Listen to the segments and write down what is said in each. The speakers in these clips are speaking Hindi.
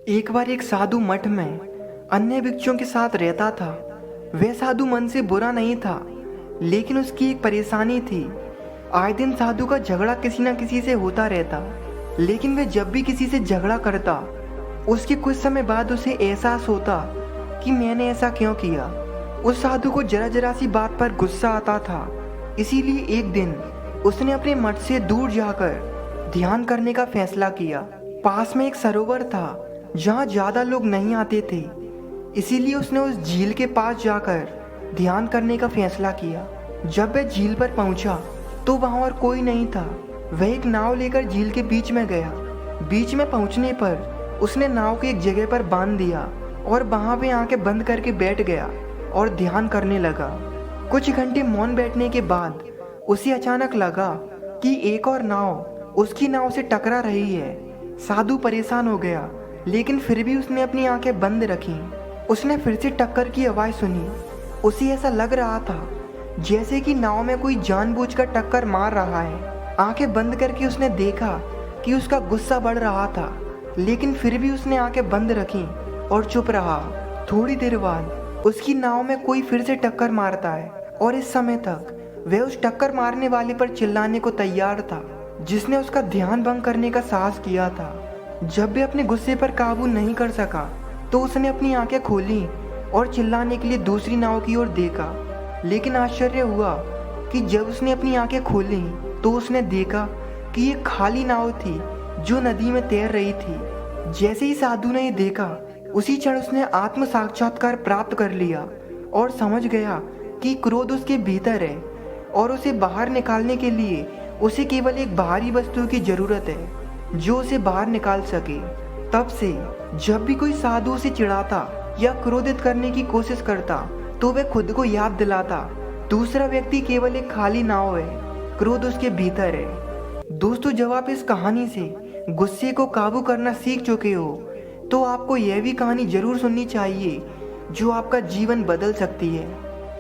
एक बार एक साधु मठ में अन्य भिक्षुओं के साथ रहता था। वह साधु मन से बुरा नहीं था, लेकिन उसकी एक परेशानी थी। आए दिन साधु का झगड़ा किसी न किसी से होता रहता, लेकिन वह जब भी किसी से झगड़ा करता, उसके कुछ समय बाद उसे एहसास होता कि मैंने ऐसा क्यों किया। उस साधु को जरा जरा सी बात पर गुस्सा आता था। इसीलिए एक दिन उसने अपने मठ से दूर जाकर ध्यान करने का फैसला किया। पास में एक सरोवर था जहाँ ज़्यादा लोग नहीं आते थे, इसीलिए उसने उस झील के पास जाकर ध्यान करने का फैसला किया। जब वह झील पर पहुंचा तो वहाँ और कोई नहीं था। वह एक नाव लेकर झील के बीच में गया। बीच में पहुंचने पर उसने नाव को एक जगह पर बांध दिया और वहाँ पे आंखें बंद करके बैठ गया और ध्यान करने लगा। कुछ घंटे मौन बैठने के बाद उसे अचानक लगा कि एक और नाव उसकी नाव से टकरा रही है। साधु परेशान हो गया, लेकिन फिर भी उसने अपनी आंखें बंद रखी। उसने फिर से टक्कर की आवाज़ सुनी। उसे ऐसा लग रहा था जैसे कि नाव में कोई जानबूझकर टक्कर मार रहा है। आंखें बंद करके उसने देखा कि उसका गुस्सा बढ़ रहा था, लेकिन फिर भी उसने आंखें बंद रखी और चुप रहा। थोड़ी देर बाद उसकी नाव में कोई फिर से टक्कर मारता है और इस समय तक वह उस टक्कर मारने वाले पर चिल्लाने को तैयार था, जिसने उसका ध्यान भंग करने का साहस किया था। जब भी अपने गुस्से पर काबू नहीं कर सका तो उसने अपनी आंखें खोली और चिल्लाने के लिए दूसरी नाव की ओर देखा। लेकिन आश्चर्य हुआ कि जब उसने अपनी आंखें खोली तो उसने देखा कि ये खाली नाव थी जो नदी में तैर रही थी। जैसे ही साधु ने ये देखा, उसी क्षण उसने आत्म साक्षात्कार प्राप्त कर लिया और समझ गया कि क्रोध उसके भीतर है और उसे बाहर निकालने के लिए उसे केवल एक बाहरी वस्तु की जरूरत है जो उसे बाहर निकाल सके। तब से जब भी कोई साधु उसे चिढ़ाता या क्रोधित करने की कोशिश करता तो वह खुद को याद दिलाता, दूसरा व्यक्ति केवल एक खाली नाव है, क्रोध उसके भीतर है। दोस्तों, जब आप इस कहानी से गुस्से को काबू करना सीख चुके हो तो आपको यह भी कहानी जरूर सुननी चाहिए जो आपका जीवन बदल सकती है।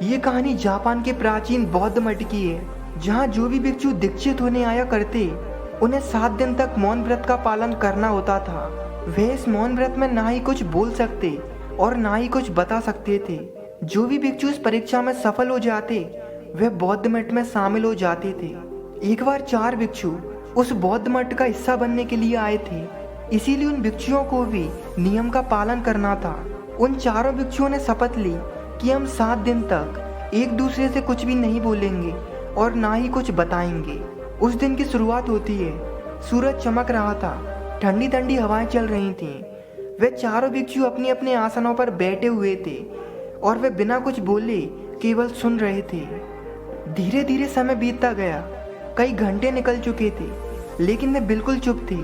ये कहानी जापान के प्राचीन बौद्ध मठ की है, जहाँ जो भी भिक्षु दीक्षित होने आया करते उन्हें 7 दिन तक मौन व्रत का पालन करना होता था। वे इस मौन व्रत में ना ही कुछ बोल सकते और ना ही कुछ बता सकते थे। जो भी भिक्षु इस परीक्षा में सफल हो जाते वे बौद्ध मठ में शामिल हो जाते थे। एक बार 4 भिक्षु उस बौद्ध मठ का हिस्सा बनने के लिए आए थे, इसीलिए उन भिक्षुओं को भी नियम का पालन करना था। उन चारों भिक्षुओं ने शपथ ली कि हम 7 दिन तक एक दूसरे से कुछ भी नहीं बोलेंगे और ना ही कुछ बताएंगे। उस दिन की शुरुआत होती है। सूरज चमक रहा था, ठंडी ठंडी हवाएं चल रही थीं। वे चारों भिक्षु अपने अपने आसनों पर बैठे हुए थे और वे बिना कुछ बोले केवल सुन रहे थे। धीरे धीरे समय बीतता गया। कई घंटे निकल चुके थे, लेकिन वे बिल्कुल चुप थे।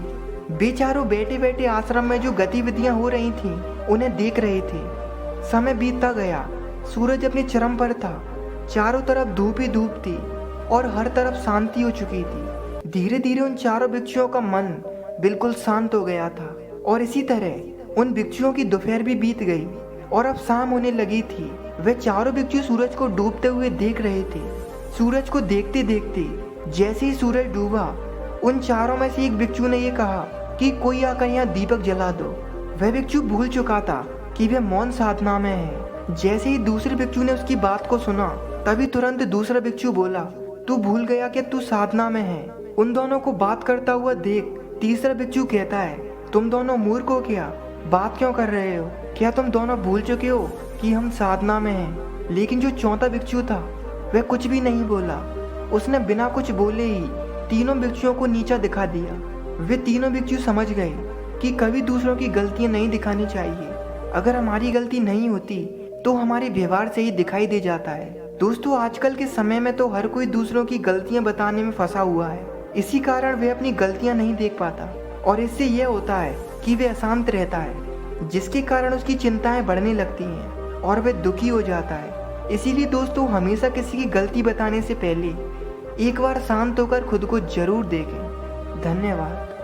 वे चारों बैठे बैठे आश्रम में जो गतिविधियां हो रही थीं उन्हें देख रहे थे। समय बीतता गया। सूरज अपने चरम पर था। चारों तरफ धूप ही धूप थी और हर तरफ शांति हो चुकी थी। धीरे धीरे उन चारों भिक्षुओं का मन बिल्कुल शांत हो गया था और इसी तरह उन भिक्षुओं की दोपहर भी बीत गई और अब शाम होने लगी थी। वे चारों भिक्षु सूरज को डूबते हुए देख रहे थे। सूरज को देखते देखते जैसे ही सूरज डूबा, उन चारों में से एक भिक्षु ने ये कहा कि कोई आकर यहाँ दीपक जला दो। वह भिक्षु भूल चुका था कि वह मौन साधना में है। जैसे ही दूसरे भिक्षु ने उसकी बात को सुना, तभी तुरंत दूसरा भिक्षु बोला, तू भूल गया कि तू साधना में है। उन दोनों को बात करता हुआ देख तीसरा भिक्षु कहता है, तुम दोनों मूर्ख हो क्या? बात क्यों कर रहे हो? क्या तुम दोनों भूल चुके हो कि हम साधना में हैं? लेकिन जो चौथा भिक्षु था वह कुछ भी नहीं बोला। उसने बिना कुछ बोले ही तीनों भिक्षुओं को नीचा दिखा दिया। वे तीनों भिक्षु समझ गए कि कभी दूसरों की गलतियां नहीं दिखानी चाहिए। अगर हमारी गलती नहीं होती तो हमारे व्यवहार से ही दिखाई दे जाता है। दोस्तों, आजकल के समय में तो हर कोई दूसरों की गलतियां बताने में फंसा हुआ है। इसी कारण वे अपनी गलतियां नहीं देख पाता और इससे यह होता है कि वे अशांत रहता है, जिसके कारण उसकी चिंताएं बढ़ने लगती हैं और वे दुखी हो जाता है। इसीलिए दोस्तों, हमेशा किसी की गलती बताने से पहले एक बार शांत होकर खुद को जरूर देखें। धन्यवाद।